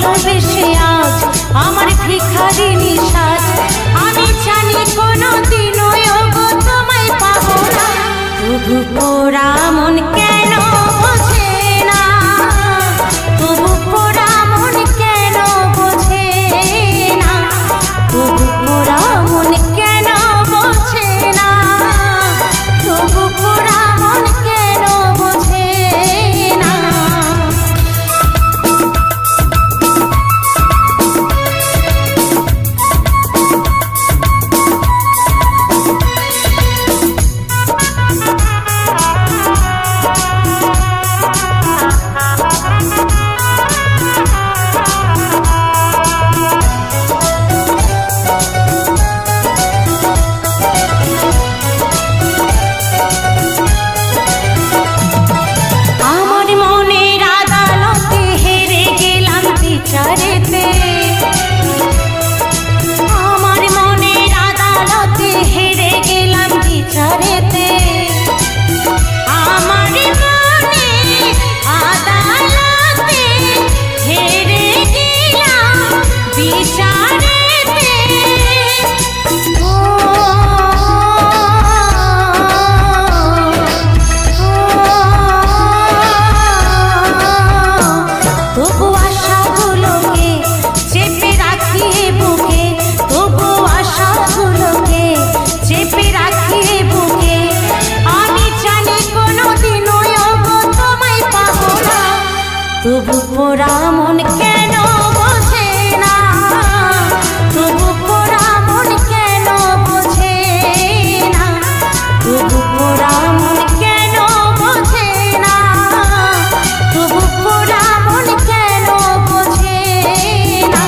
ভালোবেসে আজ আমার ভিখারিনী সাজ। আমি জানি কোনোদিনও ওগো তোমায় পাবো না, তবু পোড়া মন কেন বোঝে না, তবু পোড়া মন কেন বোঝে না, তবু পোড়া মন কেন বোঝে না, তবু পোড়া মন কেন বোঝে না। তবু পোড়া মন কেন বোঝে না, তবু পোড়া মন কেন বোঝে না, তবু পোড়া মন কেন বোঝে না, তবু পোড়া মন কেন বোঝে না।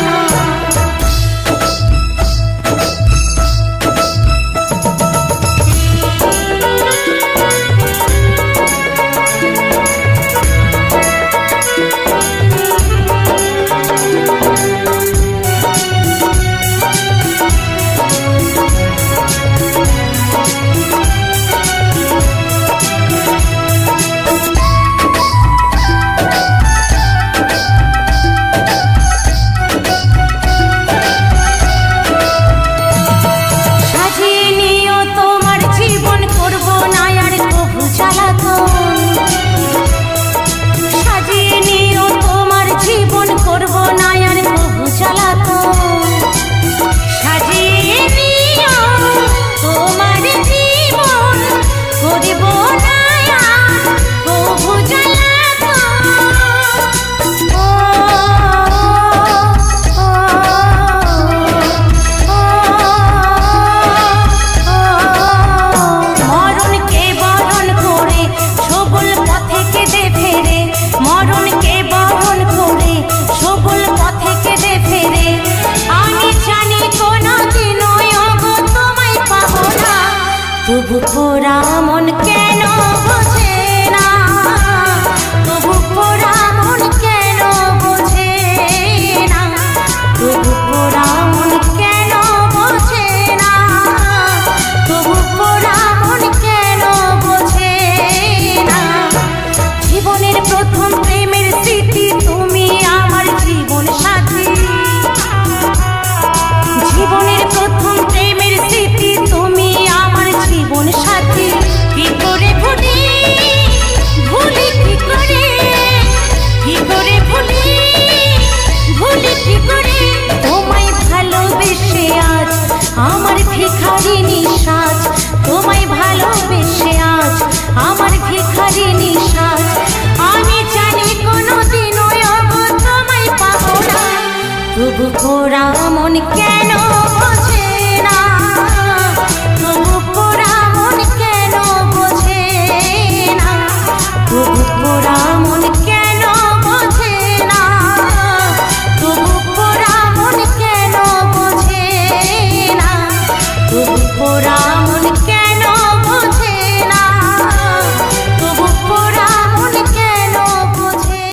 তবু পোড়া মন কেন বোঝে না, তবু পোড়া মন কেন বোঝে না, তবু পোড়া মন কেন বোঝে না, তবু পোড়া মন কেন বোঝে না। জীবনের প্রথম প্রেমের স্মৃতি তুমি আমার জীবন সাথী, জীবনের প্রথম প্রেমের স্মৃতি তুমি আমার জীবন সাথী। কি করে ভুলি ভুলি, কি করে, কি করে ভুলি ভুলি, কি করে তোমায় ভালোবেসে আজ আমার ভিখারিনী সাজ, তোমায় ভালোবেসে আজ আমার ভিখারিনী সাজ। আমি জানি কোনোদিনও ওগো তোমায় পাবো না, তবু পোড়া মন কেন বোঝে